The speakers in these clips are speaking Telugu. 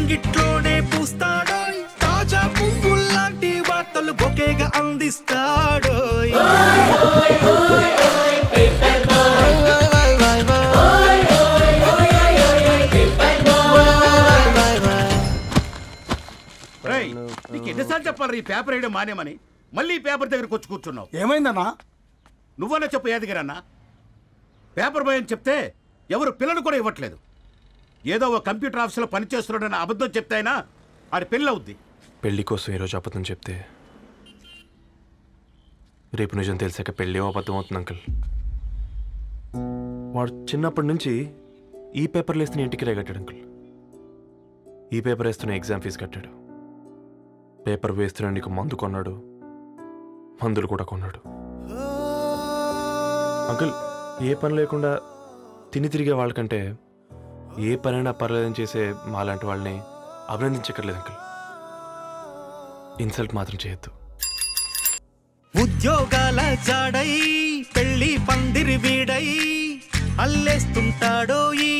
ముంగిట్లోనే పూస్తాడో తాజా పువ్వుల్లాంటి వార్తలు బొకేగా అందిస్తాడో నీకు ఎన్నిసార్లు చెప్పాలి ఈ పేపర్ వేయడం మానేమని మళ్ళీ ఈ పేపర్ దగ్గరకు వచ్చి కూర్చున్నావు. ఏమైందన్నా? నువ్వన్నా చెప్పు యాదగిరి అన్న. పేపర్ బాయ్ అని చెప్తే ఎవరు పిల్లలు కూడా ఇవ్వట్లేదు. ఏదో ఒక కంప్యూటర్ ఆఫీసులో పనిచేస్తున్నాడని అబద్ధం చెప్తే అయినా ఆడి పెళ్ళి అవుద్ది. పెళ్లి కోసం ఈరోజు అబద్ధం చెప్తే రేపు నిజం తెలిసాక పెళ్ళి అబద్ధం అవుతుంది అంకుల్. వాడు చిన్నప్పటి నుంచి ఈ పేపర్లు వేస్తున్న ఇంటికి రేగట్టాడు అంకుల్. ఈ పేపర్ వేస్తున్న ఎగ్జామ్ ఫీజు కట్టాడు. పేపర్ వేస్తున్న నీకు మందు కొన్నాడు, మందులు కూడా కొన్నాడు. అంకుల్ ఏ పని లేకుండా తిని తిరిగే వాళ్ళకంటే ఏ పనైనా పర్లేదని చేసే మాలాంటి వాళ్ళని అభినందించక్కర్లేదు అంకుల్. ఇన్సల్ట్ మాత్రం చేయొద్దు. ఉద్యోగాల జాడై పెళ్లి పందిరి వీడై అల్లేస్తుంటాడో ఈ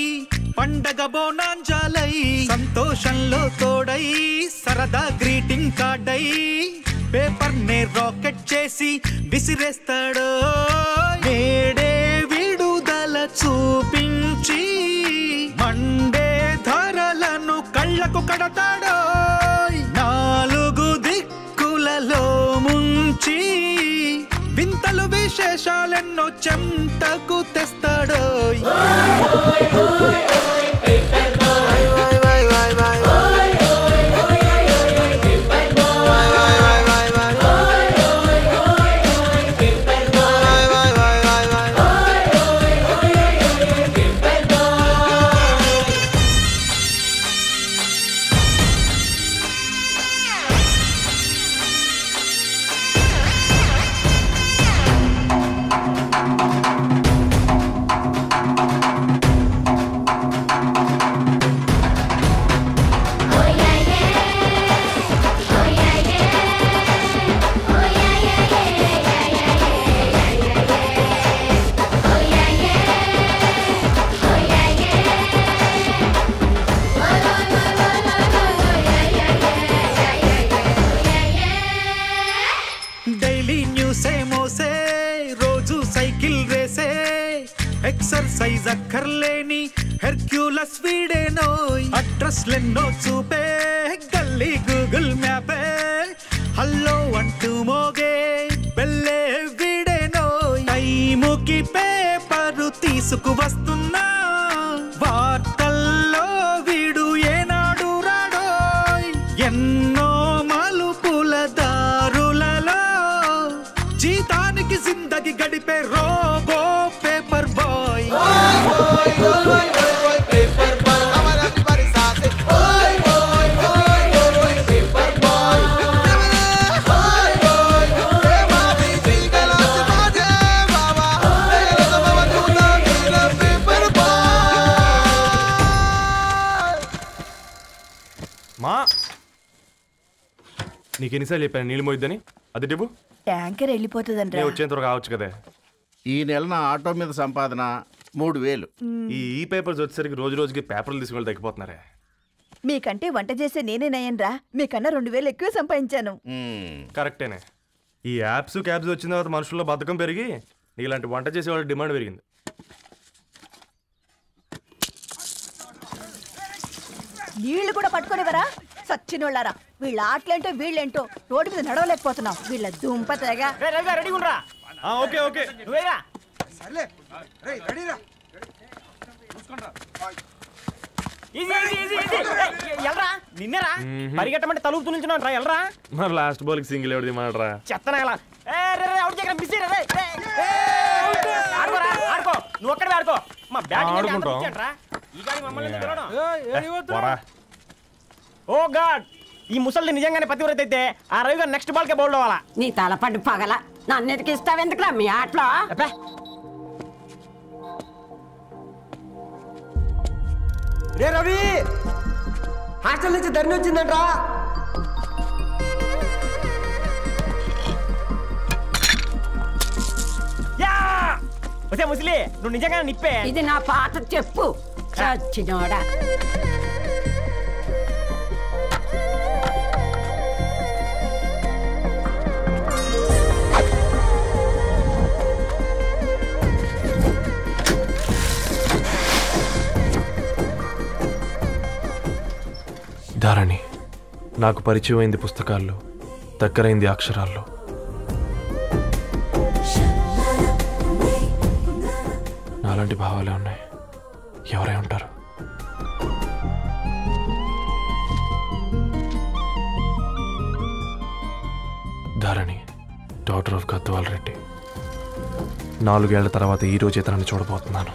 పండగ బోనాంజాలై సంతోషంలో తోడై సరదా గ్రీటింగ్ కార్డై పేపర్ నే రాకెట్ చేసి విసిరేస్తాడో నేడే విడుదల చూపించి మండే ధరలను కళ్ళకు కడతాడో నాలుగు దిక్కులలో ముంచి వింతలు విశేషాలెన్నో చెంతకు తెస్తాడో ఎక్సర్సైజ్ అక్కర్లేని హెర్క్యులస్ వీడేనోయ్ అడ్రస్లెన్నో చూపే గల్లీ గూగుల్ మ్యాపే హల్లో అంటూ మోగే బెల్లే వీడేనోయ్ టైముకి పేపరు తీసుకు వస్తున్నా వార్తల్లో వీడు ఏనాడు రాడోయ్ ఎన్నో మలుపుల దారులలో జీతానికి జిందగి గడిపే రోబో పేపర్ బాయ్ మా నీకు ఎన్నిసార్లు చెప్పాను నీళ్ళు మోయిద్దని? అది డిబు ట్యాంకర్ వెళ్ళిపోతుందంటే వచ్చేంత కావచ్చు కదా. ఈ నెల నా ఆటో మీద సంపాదన 3000. ఈ పేపర్స్ వచ్చేసరికి రోజు రోజుకి పేపర్లు తీసుకుని తగ్గిపోతున్నారే. మీకంటే వంట చేసే నేనే నయ్యన్రా, మీకన్నా 2000 ఎక్కువ సంపాదించాను. కరెక్టేనే. ఈ యాప్స్ క్యాబ్స్ వచ్చిన తర్వాత మనుషుల్లో బద్ధకం పెరిగి ఇలాంటి వంట చేసే వాళ్ళ డిమాండ్ పెరిగింది. నీళ్లు కూడా పట్టుకునేవరా సచ్చినోళ్ళారా. వీళ్ళ ఆటలేంటో వీళ్ళేంటో రోడ్డు మీద నడవలేకపోతున్నాం. వీళ్ళ దుంప తెగ. ఓకే ఓకే నిన్నరా పరిగెట్టమంటే తలుపు నుంచి ఎల్రా మరి లాస్ట్ బాల్ కి సింగిల్ ఎవరిది మాడరా చెత్తనా నువ్వు ఒక్కడే ఆడుకో. మా బ్యాటింగ్ ఓ గాడ్, ఈ ముసలి నిజంగానే పతివ్రత అయితే ఆ రవి గారు నెక్స్ట్ బాల్ కే బౌల్డ్ అవ్వాలా. నీ తలపండు పగల నన్ను ఇస్తావెందుకురా మీ ఆటలో? రే రవి, హాస్టల్ నుంచి ధరణి వచ్చిందంట్రా. వసే ముసలి, నువ్వు నిజంగా నిప్పే. ఇది నా పాత చెప్పు చచ్చినోడా. ధారణి నాకు పరిచయం అయింది పుస్తకాల్లో, దగ్గరైంది అక్షరాల్లో. నాలాంటి భావాలే ఉన్నాయి. ఎవరై ఉంటారు? Dharani, daughter of Gadwal Reddy. 4 ఏళ్ల తర్వాత ఈ రోజు ఇతరాన్ని చూడబోతున్నాను.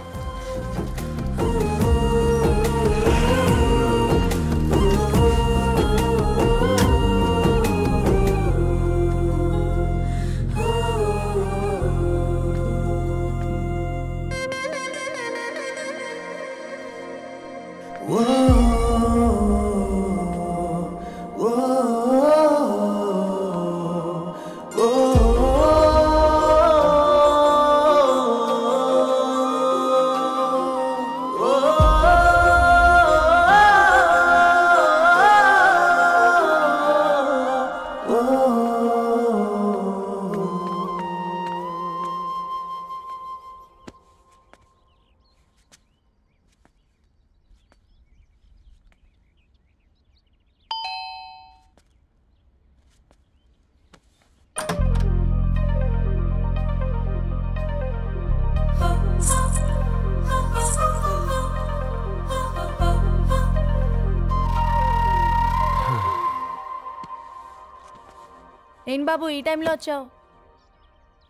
ఏం బాబు ఈ టైంలో వచ్చావు?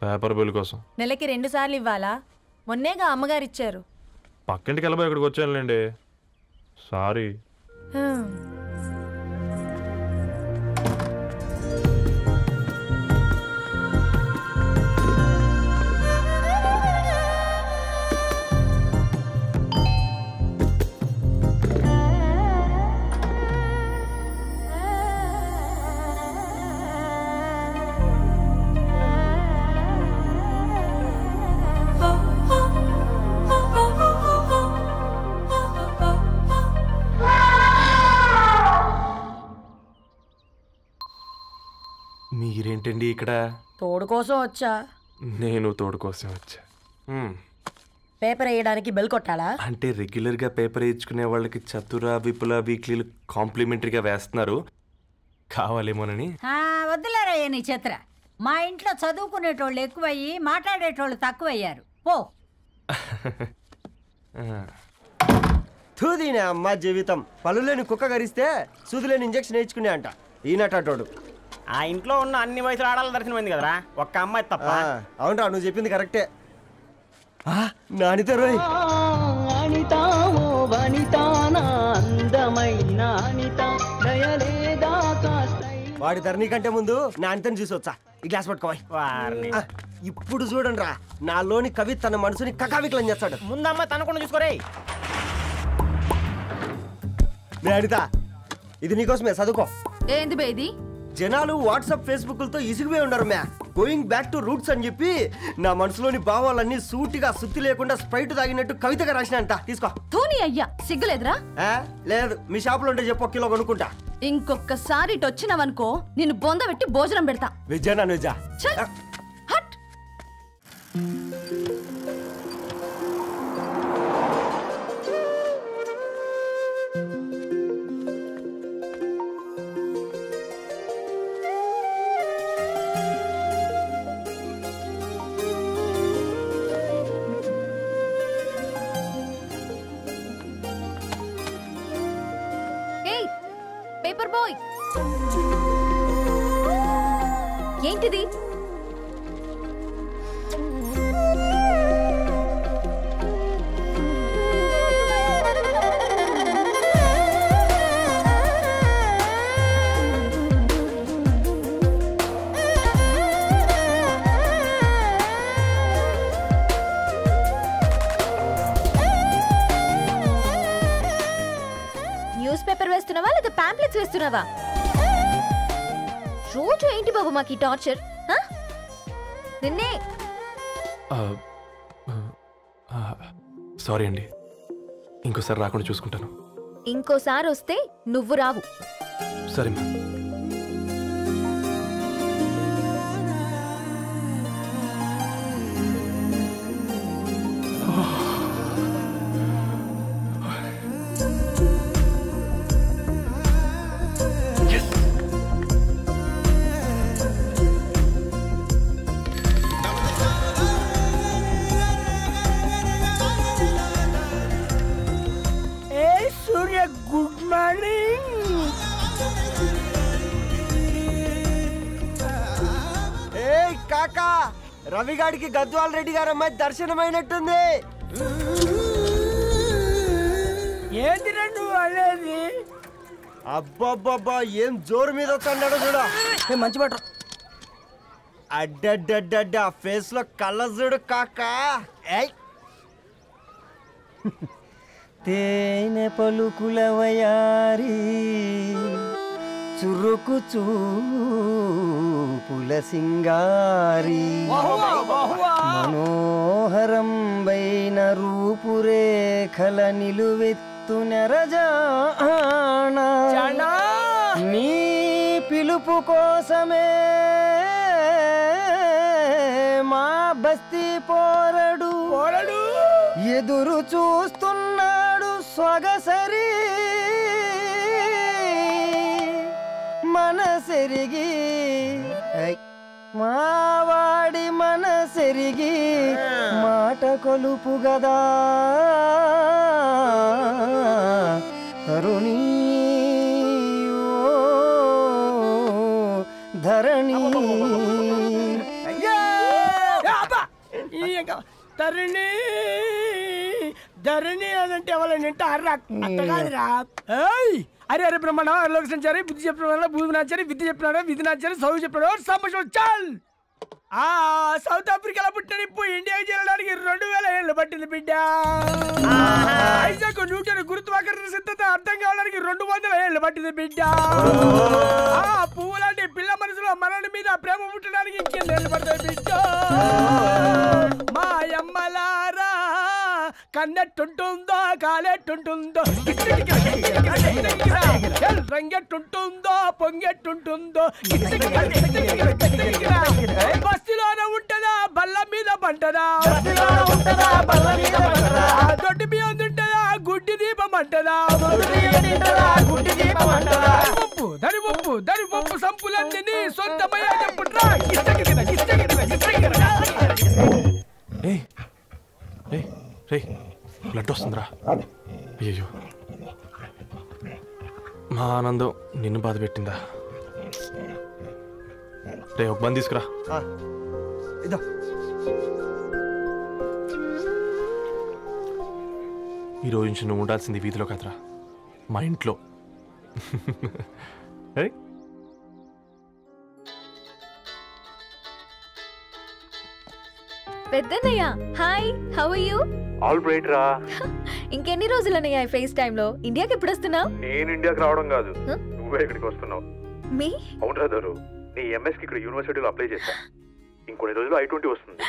పేపర్ బిల్ కోసం. నెలకి 2 సార్లు ఇవ్వాలా? మొన్నేగా అమ్మగారు ఇచ్చారు. పక్కింటికి వెళ్ళబోయి ఇక్కడికి వచ్చానులేండి. సారీ. మీరేంటండి ఇక్కడ? తోడు కోసం వచ్చా. నేను తోడు కోసం వచ్చా. పేపర్ వేయడానికి బెల్ కొట్టాలా? అంటే రెగ్యులర్గా పేపర్ వేయించుకునే వాళ్ళకి చతుర విపుల వీక్లీలు కాంప్లిమెంటరీగా వేస్తున్నారు, కావాలేమోనని. వద్దులేరయ్య నీ చిత్ర. మా ఇంట్లో చదువుకునేటోళ్ళు ఎక్కువయ్యి మాట్లాడేటోళ్ళు తక్కువయ్యారు. పో. తూదీనే అమ్మ జీవితం. పళ్ళులేని కుక్క గరిస్తే సూదులేని ఇంజక్షన్ వేయించుకునే అంట ఈనటోడు. ఆ ఇంట్లో ఉన్న అన్ని వయసులో ఆడాల దర్శనమైంది కదరా, ఒక్క అమ్మాయి తప్ప. అవునరా, నువ్వు చెప్పింది కరెక్టే. నానిత రోయ్. వాడి ధరణి కంటే ముందు నానితని చూసి వచ్చా. ఈ గ్లాస్ పట్టుకోవాలి. ఇప్పుడు చూడండి రా, నాలోని కవి తన మనసుని కకావికలం చేస్తాడు. ముందమ్మ తనకుండా చూసుకోరే. నానిత, ఇది నీకోసమే, చదువుకో. ఏంది బేది? జనాలు వాట్సాప్ ఫేస్బుక్లతో ఇసిగిపోయి ఉన్నారు మ్యా. గోయింగ్ బ్యాక్ టు రూట్స్ అని చెప్పి నా మనసులోని భావాలన్నీ సూటిగా సుత్తి లేకుండా స్ప్రైట్ తాగినట్టు కవితగా రాసిన అంట. తీసుకో. ధోని అయ్యా, సిగ్గులేదురా? లేదు, మీ షాప్ లో ఉంటే చెప్పు, 1 కిలో కొనుక్కుంటా. ఇంకొకసారి ఇటు వచ్చినావనుకో నిన్ను బొంద పెట్టి భోజనం పెడతా. వెజ్జా నాన్ వెజ్జా? హట్. పేపర్ బాయ్, ఏంటిది? న్యూస్ పేపర్ వేస్తున్నావా లేదా పాంప్లెట్స్ వేస్తున్నావా? రోజు ఏంటి బాబు మాకు టార్చర్? నిన్నే. సారీ అండి, ఇంకోసారి రాకుండా చూసుకుంటాను. ఇంకోసారి వస్తే నువ్వు రావు. సరే మ్యామ్. Good morning. ఏ కాకా, రవిగాడికి గద్వాల్ రెడ్డి గారు అమ్మాయి దర్శనమైనట్టుంది. ఏంటి నువ్వు అనేది? అబ్బబ్బబ్బా, ఏం జోరు మీద వస్తున్నాడో చూడు. మంచి బట్ట. అడ్డడ్డడ్డ ఫేస్ లో కళ్ళ చూడు కాకా. తేనె పలుకుల వయారి చురుకు చూపుల సింగారి మనోహరం వైన రూపురేఖల నిలువెత్తు నెరజానా నీ పిలుపు కోసమే మా బస్తీ పోరడు ఎదురు చూస్తున్నాడు సొగసరి మనసెరిగి మావాడి మనసెరిగి మాట కొలుపు గదా తరుణీ ధరణి. తరుణి ధరణి అదంటే ఎవరైనా అర్రా అట్ట కాదురా. అరే అరే బ్రహ్మణ లోక సంచారి బుద్ధి చెప్పిన భూమి నాచారి విద్య చెప్పినాడు విధి నాచారి చదువు చెప్పినాడు సంభాషణ చాల్. సౌత్ ఆఫ్రికాలో పుట్టిన ఇప్పుడు ఇండియాకి చేరడానికి 2000 ఏళ్ళు పట్టింది బిడ్డ. ఐజాక్ న్యూటన్ గురుత్వాకర్షణ సిద్ధత అర్థం కావడానికి 200 ఏళ్ళు పట్టింది బిడ్డ. పువ్వు లాంటి పిల్ల మనసులో మనని మీద ప్రేమ పుట్టడానికి ఇంకేళ్ళు పడతాయి బిడ్డ. మా అమ్మలారా కన్నెట్టుంటుందో కాలెట్టుంటుందో రంగెట్టుంటుందో పొంగెట్టుంటుందో బస్తిలోనే ఉంటదా బల్ల మీద పంటదా దొడ్డి బియ్యం ఉంటదా గుడ్డి దీపం అంటదా దరి పప్పు సంపులన్నీ సొంతమయ్యేటప్పుడురా. బ్లడ్ వస్తుందిరా. అయ్యో, మా ఆనందం నిన్ను బాధ పెట్టిందా? రే ఒక బంద్ తీసుకురా. ఈరోజు నుంచి నువ్వు ఉండాల్సింది వీధిలో కదరా, మా ఇంట్లో. పెద్దన్నయ్య hi, how are you? All right రా. ఇంకెన్ని రోజులన్నయ్య ఫేస్ టైమ్ లో? ఇండియాకి ఎప్పుడు వస్తున్నావు? నేను ఇండియాకి రావడం కాదు, నువ్వే ఇక్కడికి వస్తున్నావు. మీ అవునరా దరు, నీ ఎంఎస్ కి ఇక్కడ యూనివర్సిటీలో అప్లై చేశా. ఇంకొన్ని రోజులు I-20 వస్తుంది.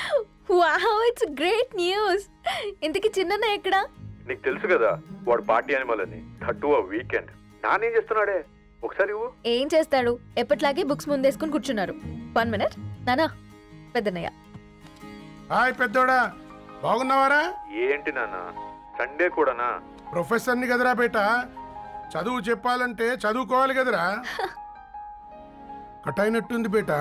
Wow, it's great news. ఇంతకి చిన్నన్నయ్య ఎక్కడ? నీకు తెలుసు కదా వాడు పార్టీ అనిమల్ అని. 32 వీకెండ్ నానేం చేస్తున్నాడే, ఒకసారి ఏం చేస్తాడు, ఎప్పట్లాగే బుక్స్ ముందేసుకుని కూర్చున్నారు. 1 మినిట్ నానా. పెద్దన్నయ్య హాయ్ పెద్దోడా, బాగున్నావారా? ఏంటి నాన్న సండే కూడానా? ప్రొఫెసర్ని కదరా బేట, చదువు చెప్పాలంటే చదువుకోవాలి కదరా. కట్ అయినట్టుంది బేట.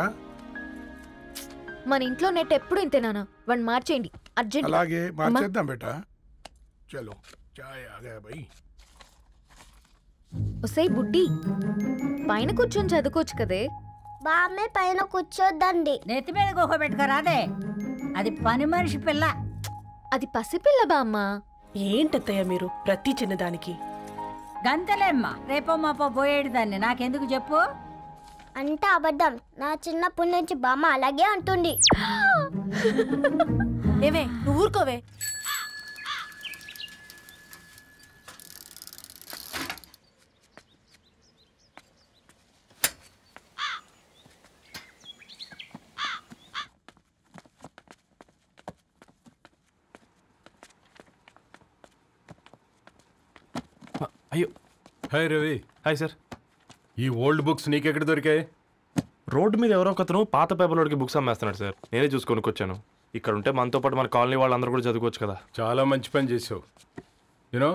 మన ఇంట్లో నెట్ ఎప్పుడు ఇంతే నానా, వన్ మార్చేయండి అర్జెంట్. అలాగే మార్చేద్దాం బేట. చలో చాయ్ ఆగా భయ్. ఒసే బుడ్డి, పైన కూర్చొని చదువుకోవచ్చు కదే. బామ్మే పైన కూర్చోద్దండి. నెత్తి మీద గుహ పెట్టుకోరాదే, అది పని మనిషి పిల్ల. అది పసిపిల్ల బామ్మ. ఏంటత్తయ్య మీరు ప్రతి చిన్నదానికి? గంతలేమ్మా, రేపో మాపో పోయేడు దాన్ని, నాకెందుకు చెప్పు? అంటే అబద్ధం, నా చిన్నప్పటి నుంచి బామ్మ అలాగే అంటుంది. ఏవే నువ్వు ఊరుకోవే. అయ్యో. హాయ్ రవి. Hi sir. ఈ ఓల్డ్ బుక్స్ నీకెక్కడ దొరికాయి? రోడ్డు మీద ఎవరో ఒకతను పాత పేపర్లోకి బుక్స్ అమ్మేస్తున్నాడు సార్, నేనే చూసుకొని వచ్చాను. ఇక్కడ ఉంటే మనతో పాటు మన కాలనీ వాళ్ళందరూ కూడా చదువుకోవచ్చు కదా. చాలా మంచి పని చేసావు. You know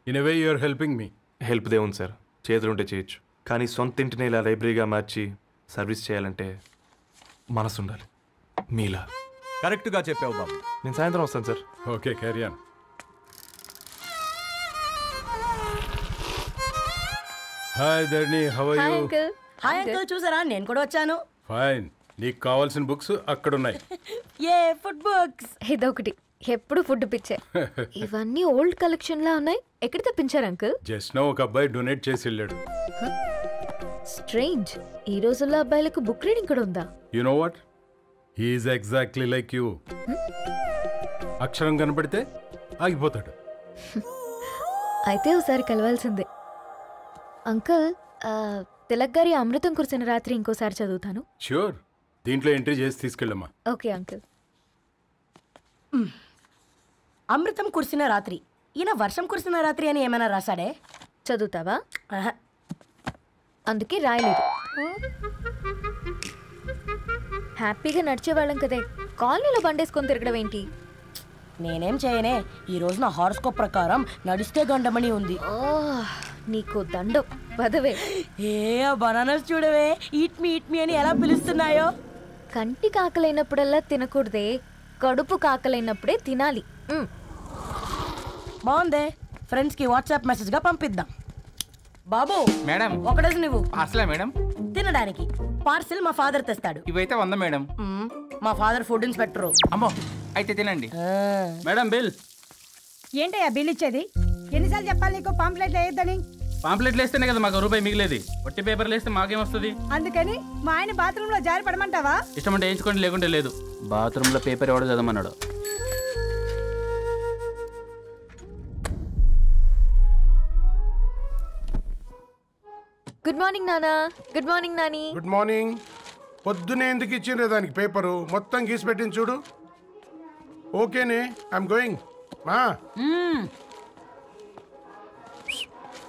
in a way you're helping me. Help దేవుంది సార్, చేతులు ఉంటే చేయొచ్చు, కానీ సొంత ఇంటిని ఇలా లైబ్రరీగా మార్చి సర్వీస్ చేయాలంటే మనసు ఉండాలి మీలా. కరెక్ట్గా చెప్పావు బాబు. నేను సాయంత్రం వస్తాను sir. Okay carry on. Hi Dharani, how are you? Uncle. Hi uncle, చూసారా నేను కూడా వచ్చాను. ఫైన్. నీకు కావాల్సిన బుక్స్ అక్కడ ఉన్నాయి. ఏ ఫుడ్ బుక్స్? ఇదొకటి, ఎప్పుడు ఫుడ్ పిచ్చే. ఇవన్నీ ఓల్డ్ కలెక్షన్ లా ఉన్నాయి. ఎక్కడ తెప్పించారు అంకుల్? జస్ట్ నో ఒక అబ్బాయి డొనేట్ చేసి వెళ్ళాడు. స్ట్రేంజ్, ఈ రోజుల్లో అబ్బాయిలకు బుక్ రీడింగ్ కూడా ఉందా? You know what, he is exactly like you. అక్షరం కనపడితే ఆగిపోతాడు. అయితే ఒకసారి కలవాల్సిందే. అంకుల్, తిలక్ గారి అమృతం కురిసిన రాత్రి ఇంకోసారి చదువుతాను. ష్యూర్, దీంట్లో ఎంట్రీ చేసి తీసుకెళ్ళమ్మా. Okay uncle. అమృతం కురిసిన రాత్రి, ఈయన వర్షం కురిసిన రాత్రి అని ఏమైనా రాశాడే? చదువుతావా? అందుకే రాయలేదు. హ్యాపీగా నడిచేవాళ్ళం కదే, కాలనీలో బండేసుకొని తిరగడం ఏంటి? నేనేం చేయనే, ఈ రోజు నా హారోస్కోప్ ప్రకారం నడిస్తే గండమని ఉంది. నీకు దండం పదవే. ఏ బనానాస్ చూడవే, ఈట్ మీ అని ఎలా పిలుస్తున్నాయో. కంటి కాకలైనప్పుడల్లా తినకూడదే, కడుపు కాకలైనప్పుడే తినాలి. బాగుందే, ఫ్రెండ్స్ కి వాట్సాప్ మెసేజ్ గా పంపిద్దాం. బాబు మేడం, ఒకడేసి నువ్వు అసలే మేడం తినడానికి పార్సిల్ మా ఫాదర్ తెస్తాడు. ఇవైతే 100 మేడం. మా ఫాదర్ ఫుడ్ ఇన్స్పెక్టర్. అమ్మో, అయితే తినండి. Madam bill. ఏంటయ్యా బిల్ ఇచ్చేది? ఎన్నిసార్లు చెప్పాలి నీకు పాంప్లెట్లు వేయొద్దని? పాంప్లెట్లు వేస్తేనే కదా మాకు రూపాయి మిగిలేది. ఒట్టి పేపర్లు వేస్తే మాకేమొస్తుంది? అందుకని మా ఆయన బాత్రూమ్ లో జారి పడమంటావా? ఇష్టమంటే వేయించుకోండి, లేకుంటే లేదు. బాత్రూమ్ లో పేపర్ ఎవడో చదవమన్నాడు. గుడ్ మార్నింగ్ నానా. Good morning Nani. Good morning. పొద్దునే ఎందుకు ఇచ్చిండ్రే దానికి పేపరు? మొత్తం గీసి పెట్టింది చూడు. ఓకేనే, ఐఎమ్ గోయింగ్. మా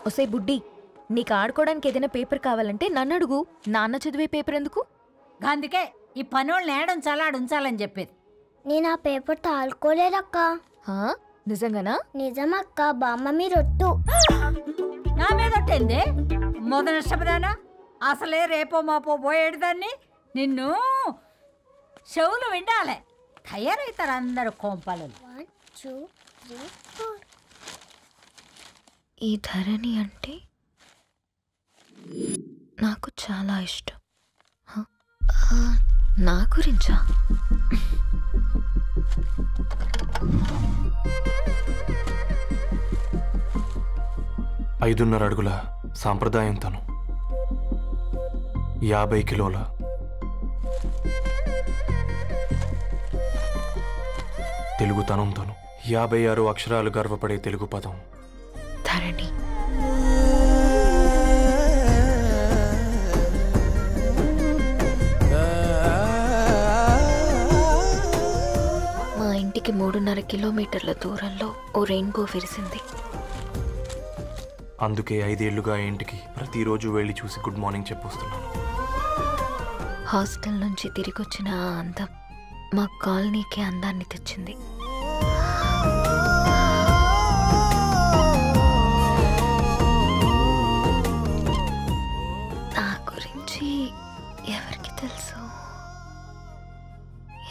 ఒసే బుడ్డి, నీకు ఆడుకోవడానికి ఏదైనా పేపర్ కావాలంటే నన్ను అడుగు. నాన్న చదివే పేపర్ ఎందుకు? అందుకే ఈ పనోళ్ళని ఏడం ఉంచాలని చెప్పేది. నేను ఆ పేపర్ తాలుకోలేదక్క. నిజంగానా? నిజమక్క, బామ్మ మీరొట్టు. నా మీద ఒట్టేంది? మొదటి నష్టపదానా? అసలే రేపో మాపో పోయేడు దాన్ని. నిన్ను చెవులు విండాలే, తయారవుతారు అందరు కోంపాలు. 1 2 3 4. ఈ ధరణి అంటే నాకు చాలా ఇష్టం. నా గురించా? ఐదున్నర అడుగుల సాంప్రదాయం తను, 50 కిలోల తెలుగుతనం తను, 56 అక్షరాలు గర్వపడే తెలుగు పదం ధరణి. మా ఇంటికి 3.5 కిలోమీటర్ల దూరంలో ఓ రెయిన్బో విరిసింది. అందుకే 5 ఏళ్లుగా ఇంటికి ప్రతిరోజు వెళ్ళి చూసి గుడ్ మార్నింగ్ చెప్పొస్తున్నాను. హాస్టల్ నుంచి తిరిగి వచ్చిన ఆ అందం మా కాలనీకి అందాన్ని తెచ్చింది. నా గురించి ఎవరికి తెలుసు?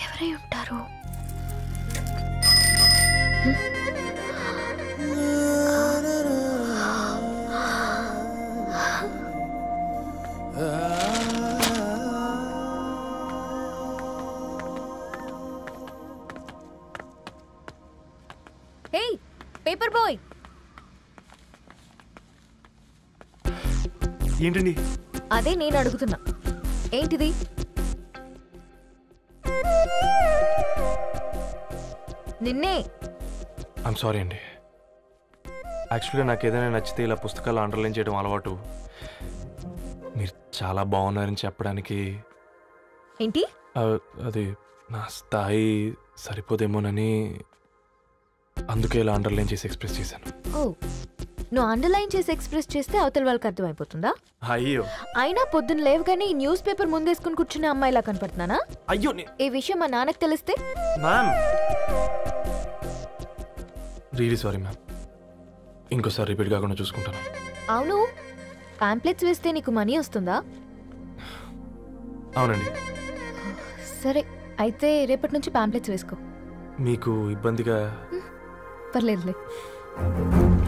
ఎవరై ఉంటారు? హే పేపర్ బాయ్, ఏంటండి? అదే నేను అడుగుతున్నా, ఏంటిది? నిన్నే. ఐమ్ సారీ అండి. యాక్చువల్గా నాకు ఏదైనా నచ్చితే ఇలా పుస్తకాలు అండర్లైన్ చేయడం అలవాటు. మీరు చాలా బాగున్నారని చెప్పడానికి. ఏంటి? అది నా స్థాయి సరిపోదేమోనని అందుకే ఇలా అండర్లైన్ చేసి ఎక్స్ప్రెస్ చేశాను. ఓ, నువ్వు అండర్లైన్ చేసి ఎక్స్ప్రెస్ చేస్తే అవతల వాళ్ళకి అర్థమైపోతుందా? అయ్యో, అయినా పొద్దున్న లేవగానే ఈ న్యూస్ పేపర్ ముందేసుకుని కూర్చునే అమ్మాయిలా కనపడుతున్నానా? అయ్యో, ఈ విషయం మా నాన్నకు తెలిస్తే? Ma'am, really sorry ma'am. ఇంకోసారి రిపీట్ కాకుండా చూసుకుంటాను. అవును, పాంప్లెట్స్ వేస్తే నీకు మనీ వస్తుందా? అవునండి. సరే, అయితే రేపటి నుంచి పాంప్లెట్స్ వేసుకో. మీకు ఇబ్బందిగా? పర్లేదులే.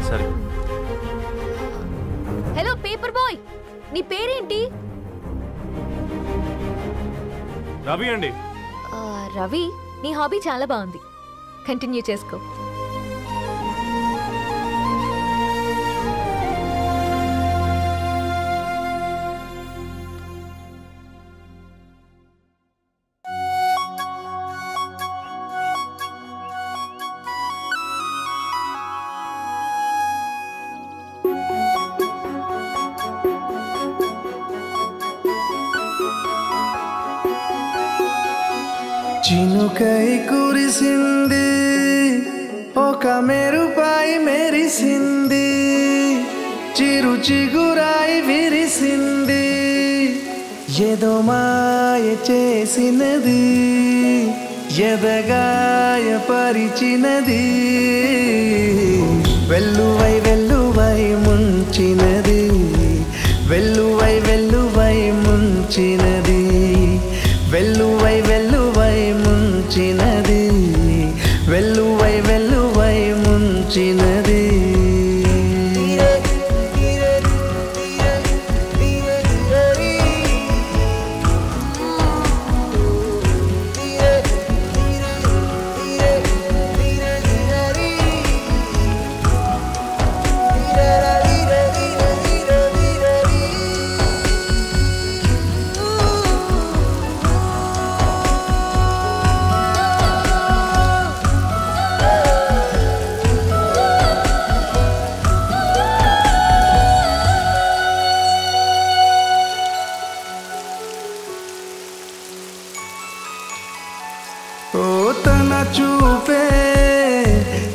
సరే. Hello paper boy. నీ పేరేంటి? రవి అండి. రవి, నీ హాబీ చాలా బాగుంది, కంటిన్యూ చేసుకో. చినుకై కురిసింది, ఒక మెరుపాయి మెరిసింది, చిరు చిగురాయి విరిసింది, ఏదో మాయ చేసినది, ఎదగాయ పరిచినది, వెల్లువై వెల్లువై ముంచినది, వెల్లువై వెల్లువై ముంచినది, వెల్లువై వెల్లువై ముంచినది, వెల్లువై వెల్లువై ముంచినది. ఓ తన చూపే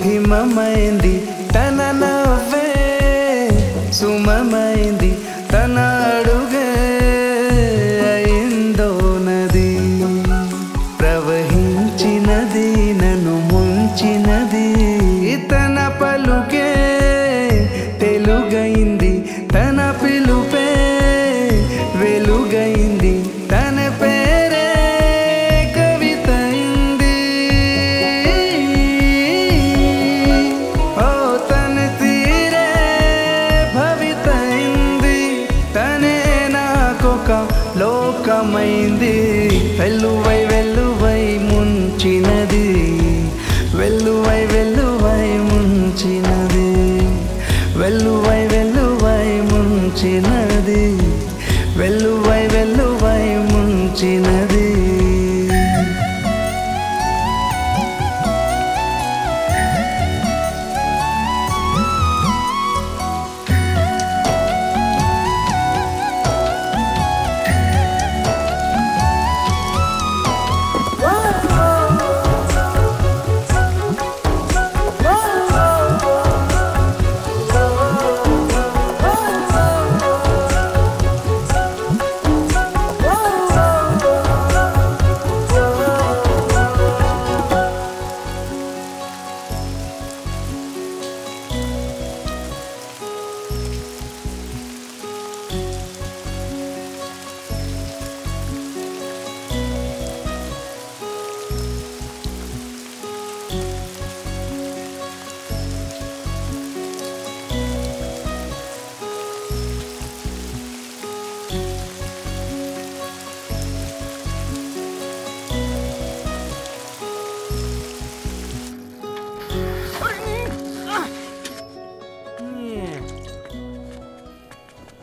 హిమమైంది, తన నవ్వే సుమమైంది, తన అడుగే అయిందో నది, ప్రవహించినది నన్ను ముంచినది, తన పలుకే తెలుగైంది, తన పిలుపే వెలుగైంది, తన పేరే కవితైంది. ఓ తన తీరే భవితైంది, తనే నాకొక లోకమైంది, వెల్లువై వెల్లువై ముంచినది, వెల్లువై వెల్లువై ముంచినది, వెల్లువై వెల్లువై ముంచినది, వెల్లువై వెల్లువై ముంచినది.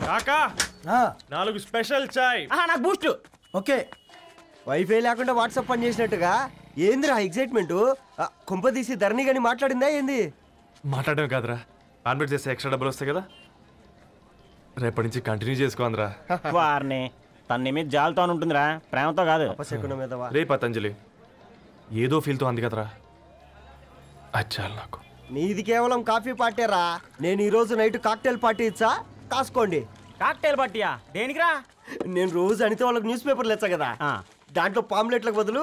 కాకా 4 స్పెషల్ చాయ్. నాకు బూస్ట్. ఓకే, వైఫై లేకుండా వాట్సాప్ పని చేసినట్టుగా ఏందిరా ఎగ్జైట్మెంట్? కుంప తీసి ధరణి గాని మాట్లాడిందా ఏంది? మాట్లాడడం కాదురా, కాన్వర్ట్ చేస్తే ఎక్స్ట్రా డబ్బులు వస్తాయి కదా, రేపటి నుంచి కంటిన్యూ చేసుకోందిరా. వారిని తన మీద జాలతో ఉంటుందిరా, ప్రేమతో కాదు. రే పతంజలి, ఏదో ఫీల్తో అంది కదరా, అచ్చాలి నాకు. నీది కేవలం కాఫీ పార్టీరా, నేను ఈ రోజు నైట్ కాక్టైల్ పార్టీ ఇచ్చా, కాసుకోండి. కాక్టైల్ పార్టీయా? దేనికిరా? నేను రోజు అనితే వాళ్ళకి న్యూస్ పేపర్లు ఇచ్చా కదా, దాంట్లో పాంప్లెట్లకు బదులు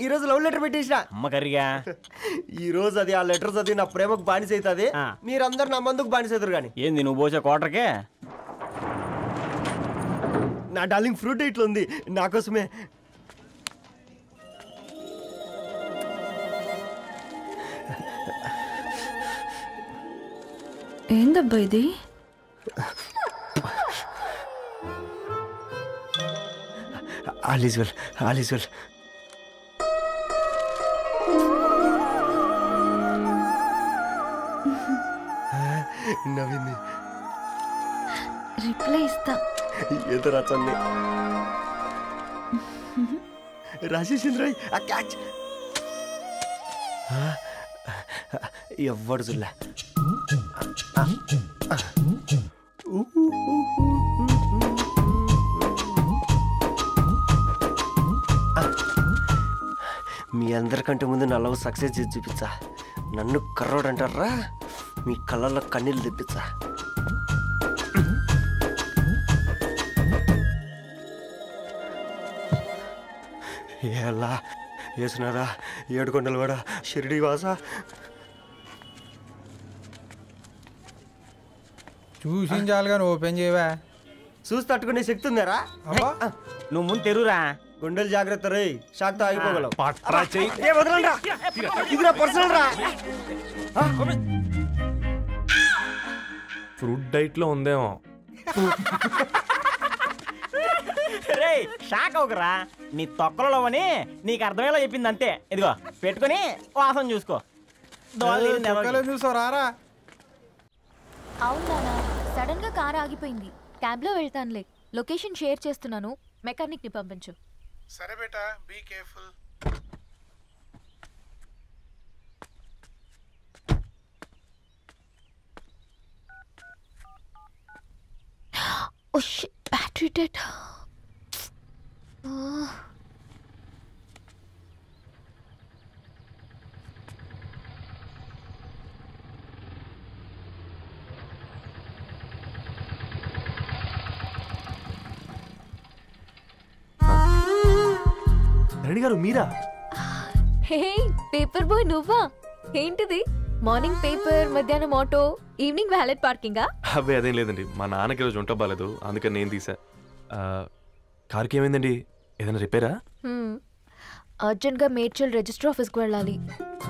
ఈ రోజు లవ్ లెటర్ పెట్టేసిన. అమ్మ కర్రీగా ఈ రోజు అది ఆ లెటర్ చదివి నా ప్రేమకు బానిస అవుతుంది, మీరందరు నా మందుకు బానిస అవుతారు. కానీ ఏంది నువ్వు పోసే క్వార్టర్కే? నా డార్లింగ్ ఫ్రూట్ ఇట్లా ఉంది నా కోసమే. ఏందబ్బా ఇది? All is well, all is well. నవ్వింది. రిప్లై ఇస్తా. ఏదో రాచండి రాజేసింద్ర ఆ క్యాచ్ ఎవ్వడు చూడలే. మీ అందరికంటే ముందు నా లవ్ సక్సెస్ చేసి చూపించా. నన్ను కర్రోడు అంటారా, మీ కళ్ళల్లో కన్నీళ్ళు తెప్పించా. ఎలా వేసినారా ఏడుకొండలు కూడా షిరిడి వాస. చూసించాలి కానీ ఓపెన్ చేయవా? చూసి తట్టుకునే శక్తి ఉందారా? నువ్వు ముందు తెరురా. గుండెలు జాగ్రత్త రే, షాక్తో ఆగిపోగలవు. వదలండి. ఇదిరా పర్సనల్ రా. ఫ్రూట్ డైట్లో ఉందేమో. రే షాక్ అవుకరా, నీ తొక్కలలో అని నీకు అర్థమయ్యేలా చెప్పింది అంతే. ఇదిగో పెట్టుకొని వాసన చూసుకో. చూసారా? అవునా, సడన్ గా కార్ ఆగిపోయింది. క్యాబ్ లో వెళ్తానులే. లొకేషన్ షేర్ చేస్తున్నాను, మెకానిక్ ని పంపించు. సరే బేటా, be careful. Oh shit, battery dead. Reddy గారు మీరా? హే పేపర్ బాయ్ నువ్వా? ఏంటిది? మార్నింగ్ పేపర్, మధ్యాహ్నం ఆటో, ఈవినింగ్ వ్యాలెట్ పార్కింగా? అబ్బే అదేం లేదండి, మా నాన్నకి రోజు ఉంట బాగాలేదు, అందుకని నేను తీసా. కార్కి ఏమైందండి? ఏదైనా రిపేరా? అర్జెంట్ గా మేడ్చల్ రిజిస్టర్ ఆఫీస్కి వెళ్ళాలి.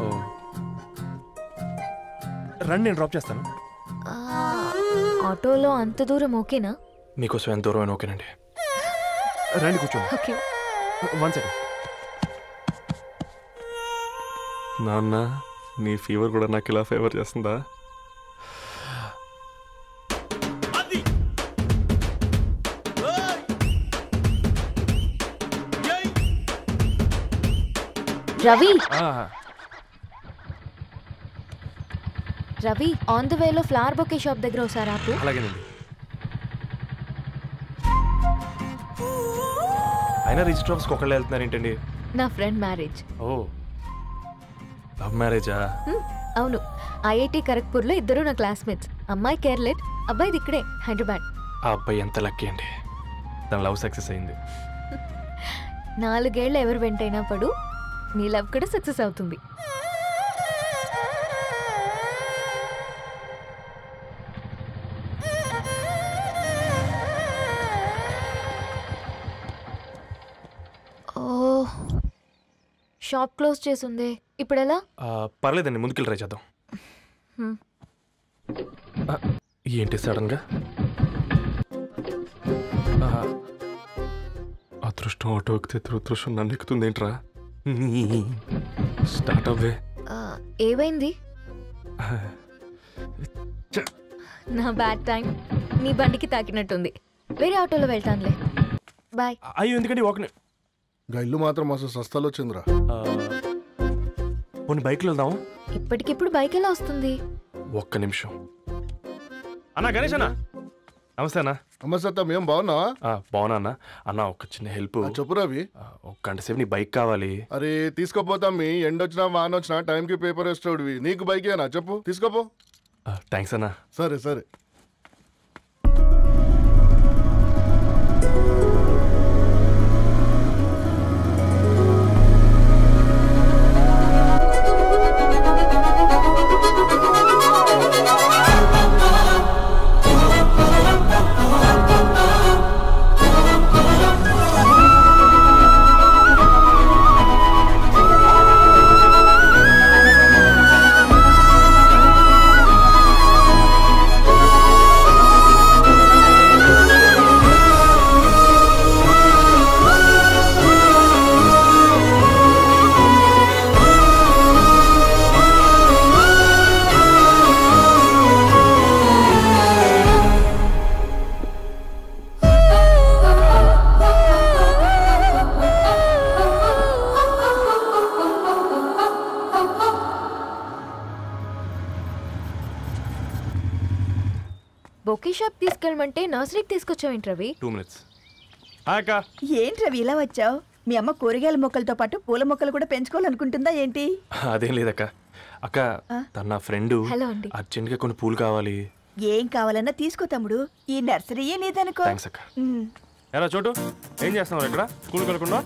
ఓ రండి, నేను డ్రాప్ చేస్తాను. ఆటోలో అంత దూరం ఓకేనా? మీకోసం ఎంత దూరం అయినా ఓకేనండి. రండి కూర్చోండి. ఓకే. 1 సెకండ్. నాన్న, నీ ఫీవర్ కూడా నాకు ఇలా ఫేవర్ చేస్తుందా? రవి, రవి ఆన్ ద వేలో ఫ్లవర్ బొకే షాప్ దగ్గర ఒకసారి ఆపు. అలాగేనండి. అయినా రిజిస్టర్ ఆఫీస్కి ఒకళ్ళు వెళ్తున్నారు ఏంటండి? నా ఫ్రెండ్ మ్యారేజ్. ఓ లవ్ మ్యారేజా? అవును, ఐఐటి ఖరగ్పూర్లో ఇద్దరు నా క్లాస్మేట్స్. అమ్మాయి కేర్లెట్, అబ్బాయిది ఇక్కడే హైదరాబాద్. ఆ అబ్బాయి ఎంత లక్కీ అండి, తన లవ్ సక్సెస్ అయింది. 4 ఏళ్ళు ఎవరు వెంటైనా పడు, నీ లవ్ కూడా సక్సెస్ అవుతుంది. ఓ షాప్ క్లోజ్ చేసిందే, ఇప్పుడు ఎలా? పర్లేదండి, ముందుకెళ్ళి ట్రై చేద్దాం. ఏంటి సడన్గా? అదృష్టం ఆటో ఎక్కితే దురదృష్టం నన్ను ఎక్కుతుంది ఏంట్రా? స్టార్ట్ అవ్వే. ఏమైంది? నా బ్యాడ్ టైం నీ బండికి తాకినట్టుంది. వేరే ఆటోలో వెళ్తానులే, బాయ్. అయ్యో ఎందుకండి ఒకనే ఇల్లు మాత్రం అసలు సస్తాలో వచ్చిందిరా. కొన్ని బైక్లో వెళ్దాం. ఇప్పటికిప్పుడు బైక్ ఎలా వస్తుంది? ఒక్క నిమిషం. అన్నా గణేష్ అన్న, నమస్తే అన్న. నమస్తే, ఏం బాగున్నావా? బాగున్నా అన్న. అన్న ఒక చిన్న హెల్ప్. చెప్పు రవి. ఒక గంట సేపు నీ బైక్ కావాలి. అరే తీసుకోపోతాం, మీ ఎండొచ్చినా వాన వచ్చినా టైంకి పేపర్ వేస్తాడువి. నీకు బైకేనా? చెప్పు, తీసుకోపో. థ్యాంక్స్ అన్న. సరే సరే. బొకే షాప్ తీసుకెళ్ళమంటే నర్సరీకి తీసుకొచ్చావేంటి రవి? 2 minutes. హాయ్ అక్క. ఏంటి రవి ఇలా వచ్చావు? మీ అమ్మ కూరగాయల మొక్కలతో పాటు పూల మొక్కలు కూడా పెంచుకోవాలనుకుంటుందా ఏంటి? అదేం లేదక్క. అక్క తన నా ఫ్రెండ్ అర్జెంట్గా కొన్ని పూలు కావాలి. ఏం కావాలన్నా తీసుకో తమ్ముడు, ఈ నర్సరీయే నీదనుకో. థ్యాంక్స్ అక్క. ఎలా చోటు ఏం చేస్తున్నావు ఇక్కడ? స్కూల్కి వెళ్ళకుండా?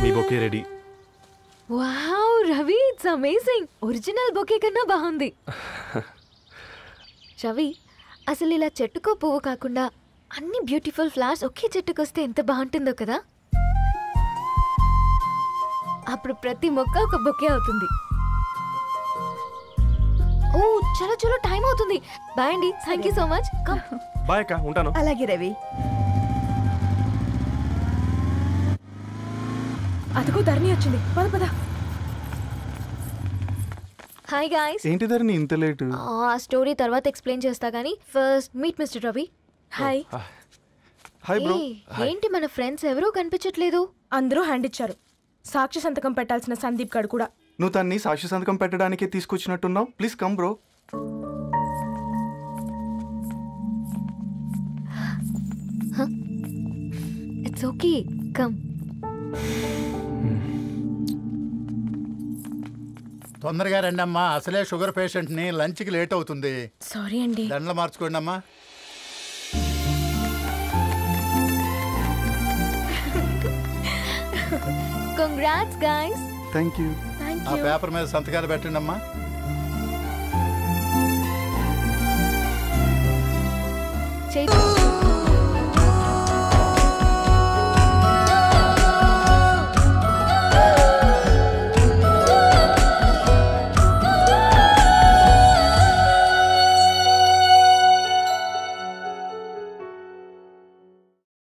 మీ bouquet ready. Wow Ravi, it's amazing. Original bouquet కన్నా బాగుంది. రవి, అసలు ఇలా చెట్టుకో పువ్వు కాకుండా అన్ని బ్యూటిఫుల్ ఫ్లవర్స్ ఒకే చెట్టుకు వస్తే ఎంత బాగుంటుందో కదా. అప్పుడు ప్రతి మొక్క ఒక బొకే అవుతుంది. ఓ చలో చలో, టైం అవుతుంది. బాయ్ అండి, thank you so much. Bye అక్క, ఉంటాను. అలాగే రవి. అదిగో ధరణి వచ్చింది, పద పద. Hi guys. ఏంటి ధరణి ఇంత లేట్? ఆ స్టోరీ తర్వాత ఎక్స్ప్లెయిన్ చేస్తా గానీ first meet mister Ravi. Hi. Hi bro. ఏంటి మన ఫ్రెండ్స్ ఎవరూ కనిపించట్లేదు? అందరూ హ్యాండ్ ఇచ్చారు. సాక్షి సంతకం పెట్టాల్సిన సందీప్ గడు కూడా. నువ్వు తన్ని సాక్షి సంతకం పెట్టడానికే తీసుకొచ్చినట్టున్నావు. Please come bro. It's okay, come. తొందరగా రండి అమ్మా, అసలే షుగర్ పేషెంట్ ని, లంచ్ కి లేట్ అవుతుంది. సారీ అండి. దండలు మార్చుకోండి అమ్మా. Congrats guys. Thank you. ఆ పేపర్ మీద సంతకాలు పెట్టండి అమ్మా. చేయి.